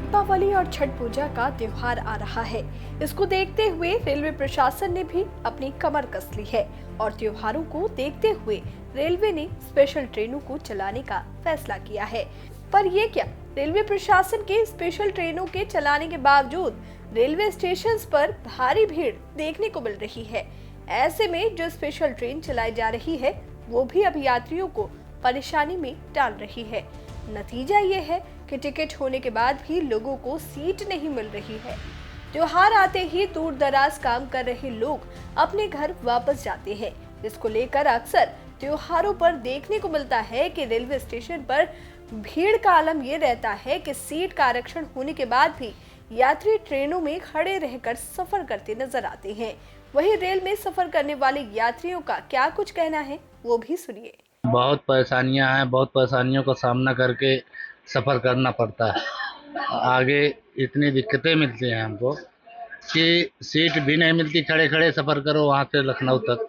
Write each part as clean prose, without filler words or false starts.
दीपावली और छठ पूजा का त्योहार आ रहा है। इसको देखते हुए रेलवे प्रशासन ने भी अपनी कमर कस ली है और त्योहारों को देखते हुए रेलवे ने स्पेशल ट्रेनों को चलाने का फैसला किया है। पर ये क्या, रेलवे प्रशासन के स्पेशल ट्रेनों के चलाने के बावजूद रेलवे स्टेशन पर भारी भीड़ देखने को मिल रही है। ऐसे में जो स्पेशल ट्रेन चलाई जा रही है वो भी अब यात्रियों को परेशानी में डाल रही है। नतीजा ये है कि टिकट होने के बाद भी लोगों को सीट नहीं मिल रही है। त्योहार आते ही दूर दराज काम कर रहे लोग अपने घर वापस जाते हैं, जिसको लेकर अक्सर त्योहारों पर देखने को मिलता है कि रेलवे स्टेशन पर भीड़ का आलम ये रहता है कि सीट का आरक्षण होने के बाद भी यात्री ट्रेनों में खड़े रहकर सफर करते नजर आते हैं। वहीं रेल में सफर करने वाले यात्रियों का क्या कुछ कहना है वो भी सुनिए। बहुत परेशानियां हैं, बहुत परेशानियों का सामना करके सफ़र करना पड़ता है। आगे इतनी दिक्कतें मिलती हैं हमको कि सीट भी नहीं मिलती, खड़े खड़े सफ़र करो वहाँ से लखनऊ तक।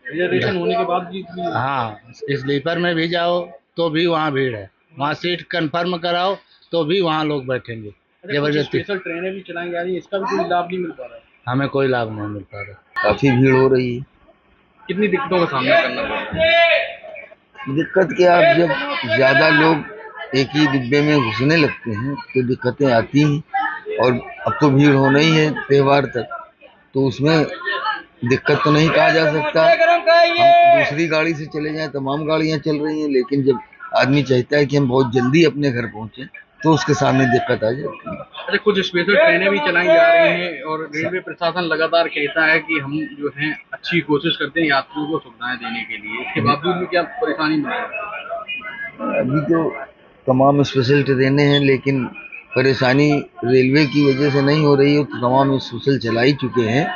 रिजर्वेशन होने के बाद भी हाँ, स्लीपर में भी जाओ तो भी वहाँ भीड़ है, वहाँ सीट कंफर्म कराओ तो भी वहाँ लोग बैठेंगे जबरदस्ती। स्पेशल ट्रेनें भी चलाई जा रही है, इसका भी कोई लाभ नहीं मिल पा रहा है। हमें कोई लाभ नहीं मिल पा रहा। काफी भीड़ हो रही है। कितनी दिक्कतों का सामना करना पड़ रहा है? दिक्कत क्या, अब जब ज्यादा लोग एक ही डिब्बे में घुसने लगते हैं तो दिक्कतें आती हैं। और अब तो भीड़ होना ही है त्योहार तक, तो उसमें दिक्कत तो नहीं कहा जा सकता। हम दूसरी गाड़ी से चले जाएं, तमाम गाड़ियां चल रही हैं, लेकिन जब आदमी चाहता है कि हम बहुत जल्दी अपने घर पहुंचे तो उसके सामने दिक्कत आ जाती है। अच्छा, कुछ स्पेशल ट्रेनें भी चलाई जा रही हैं और रेलवे प्रशासन लगातार कहता है कि हम जो है अच्छी कोशिश करते हैं यात्रियों को सुविधाएं देने के लिए, इसके बावजूद भी क्या परेशानी मिल रही है? अभी तो तमाम स्पेशल ट्रेनें हैं, लेकिन परेशानी रेलवे की वजह से नहीं हो रही है। तो तमाम स्पेशल चला ही चुके हैं,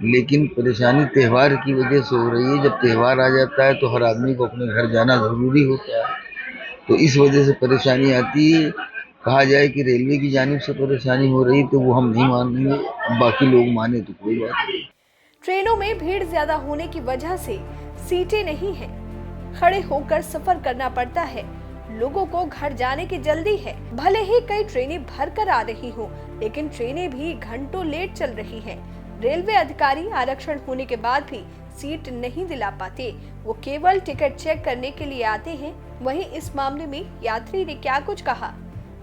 लेकिन परेशानी त्यौहार की वजह से हो रही है। जब त्यौहार आ जाता है तो हर आदमी को अपने घर जाना ज़रूरी होता है, तो इस वजह से परेशानी आती है। कहा जाए कि रेलवे की जानिब से परेशानी हो रही तो वो हम नहीं मानेंगे, बाकी लोग माने तो कोई बात नहीं। ट्रेनों में भीड़ ज्यादा होने की वजह से सीटें नहीं हैं, खड़े होकर सफर करना पड़ता है। लोगों को घर जाने की जल्दी है। भले ही कई ट्रेनें भरकर आ रही हो, लेकिन ट्रेनें भी घंटों लेट चल रही हैं। रेलवे अधिकारी आरक्षण होने के बाद भी सीट नहीं दिला पाते, वो केवल टिकट चेक करने के लिए आते हैं। वहीं इस मामले में यात्री ने क्या कुछ कहा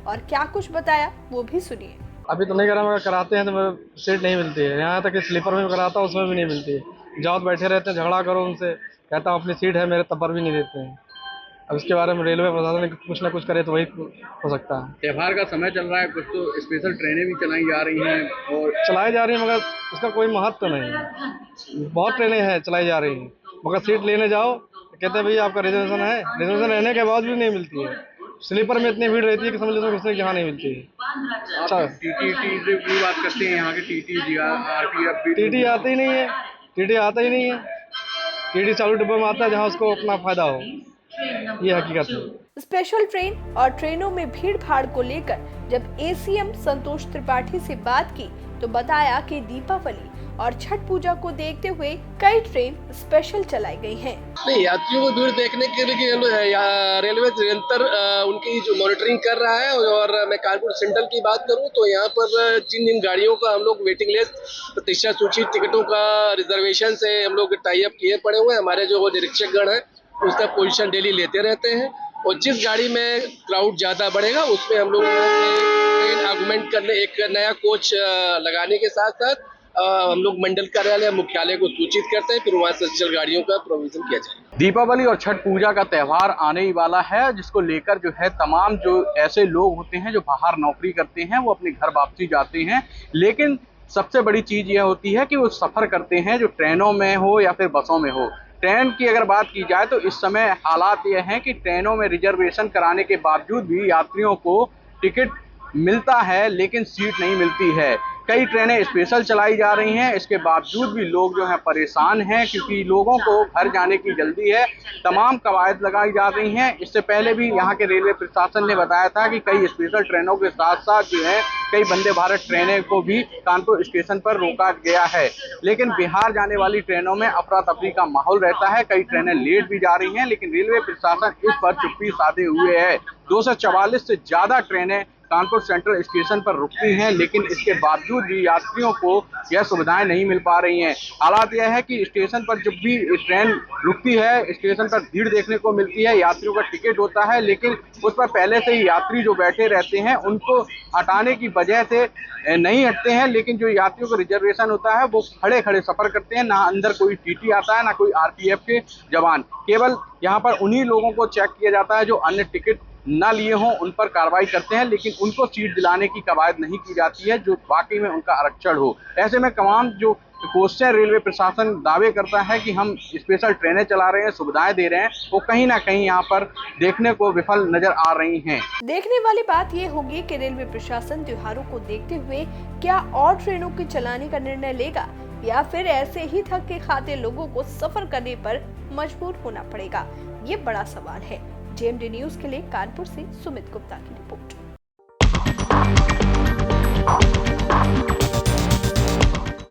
और क्या कुछ बताया वो भी सुनिए। अभी तो नहीं करा, मगर कराते हैं तो सीट नहीं मिलती है। यहाँ तक कि स्लीपर में कराता हूँ उसमें भी नहीं मिलती है। जाओ बैठे रहते हैं, झगड़ा करो उनसे, कहता हूँ अपनी सीट है मेरे, तब पर भी नहीं देते हैं। अब इसके बारे में रेलवे प्रशासन कुछ ना कुछ करे तो वही हो सकता है। त्योहार का समय चल रहा है, कुछ तो स्पेशल ट्रेनें भी चलाई जा रही हैं और चलाई जा रही हैं, मगर उसका कोई महत्व नहीं है। बहुत ट्रेनें हैं चलाई जा रही हैं, मगर सीट लेने जाओ तो कहते हैं भैया आपका रिजर्वेशन है। रिजर्वेशन रहने के बाद भी नहीं मिलती है। स्लीपर में इतनी भीड़ रहती है कि समझ लो किसी यहाँ नहीं मिलती है। अच्छा, टीटी की बात करते हैं, यहाँ के टीटी आते ही नहीं है। टीटी आता ही नहीं है। टीटी चालू डिब्बे में आता है जहाँ उसको अपना फायदा हो, ये हकीकत है। स्पेशल ट्रेन और ट्रेनों में भीड़ भाड़ को लेकर जब एसीएम संतोष त्रिपाठी से बात की तो बताया कि दीपावली और छठ पूजा को देखते हुए कई ट्रेन स्पेशल चलाई गई हैं। नहीं, यात्रियों को भीड़ देखने के लिए रेलवे निरंतर उनकी जो मॉनिटरिंग कर रहा है। और मैं कानपुर सेंट्रल की बात करूं तो यहाँ पर जिन गाड़ियों का हम लोग वेटिंग लिस्ट, प्रतीक्षा सूची, टिकटों का रिजर्वेशन से हम लोग टाई अप किए पड़े हुए हैं। हमारे जो निरीक्षक गण है उसका पोजीशन डेली लेते रहते हैं, और जिस गाड़ी में क्राउड ज़्यादा बढ़ेगा उसमें हम लोग ट्रेन आगुमेंट करने, एक नया कोच लगाने के साथ साथ हम लोग मंडल कार्यालय मुख्यालय को सूचित करते हैं, फिर वहाँ से स्पेशल गाड़ियों का प्रोविजन किया जाए। दीपावली और छठ पूजा का त्यौहार आने ही वाला है, जिसको लेकर जो है तमाम जो ऐसे लोग होते हैं जो बाहर नौकरी करते हैं वो अपने घर वापसी जाते हैं। लेकिन सबसे बड़ी चीज़ यह होती है कि वो सफ़र करते हैं, जो ट्रेनों में हो या फिर बसों में हो। ट्रेन की अगर बात की जाए तो इस समय हालात ये हैं कि ट्रेनों में रिजर्वेशन कराने के बावजूद भी यात्रियों को टिकट मिलता है लेकिन सीट नहीं मिलती है। कई ट्रेनें स्पेशल चलाई जा रही हैं, इसके बावजूद भी लोग जो हैं परेशान हैं, क्योंकि लोगों को घर जाने की जल्दी है। तमाम कवायद लगाई जा रही हैं। इससे पहले भी यहाँ के रेलवे प्रशासन ने बताया था कि कई स्पेशल ट्रेनों के साथ साथ जो है कई वंदे भारत ट्रेनें को भी कानपुर स्टेशन पर रोका गया है। लेकिन बिहार जाने वाली ट्रेनों में अफरा तफरी का माहौल रहता है, कई ट्रेनें लेट भी जा रही हैं, लेकिन रेलवे प्रशासन इस पर चुप्पी साधे हुए है। 244 से ज़्यादा ट्रेनें कानपुर सेंट्रल स्टेशन पर रुकती हैं, लेकिन इसके बावजूद भी यात्रियों को यह सुविधाएं नहीं मिल पा रही हैं। हालात यह है कि स्टेशन पर जब भी ट्रेन रुकती है, स्टेशन पर भीड़ देखने को मिलती है, यात्रियों का टिकट होता है, लेकिन उस पर पहले से ही यात्री जो बैठे रहते हैं उनको हटाने की वजह से नहीं हटते हैं। लेकिन जो यात्रियों का रिजर्वेशन होता है वो खड़े खड़े सफर करते हैं। ना अंदर कोई टीटी आता है, ना कोई आरपीएफ के जवान। केवल यहाँ पर उन्हीं लोगों को चेक किया जाता है जो अन्य टिकट ना लिए हों, उन पर कार्रवाई करते हैं, लेकिन उनको सीट दिलाने की कवायद नहीं की जाती है जो वाकई में उनका आरक्षण हो। ऐसे में तमाम जो क्वेश्चन रेलवे प्रशासन दावे करता है कि हम स्पेशल ट्रेनें चला रहे हैं, सुविधाएं दे रहे हैं, वो कहीं ना कहीं यहाँ पर देखने को विफल नजर आ रही हैं। देखने वाली बात ये होगी कि रेलवे प्रशासन त्योहारों को देखते हुए क्या और ट्रेनों के चलाने का निर्णय लेगा या फिर ऐसे ही धक्के खाते लोगों को सफर करने पर मजबूर होना पड़ेगा। ये बड़ा सवाल है। जेएमडी न्यूज के लिए कानपुर से सुमित गुप्ता की रिपोर्ट।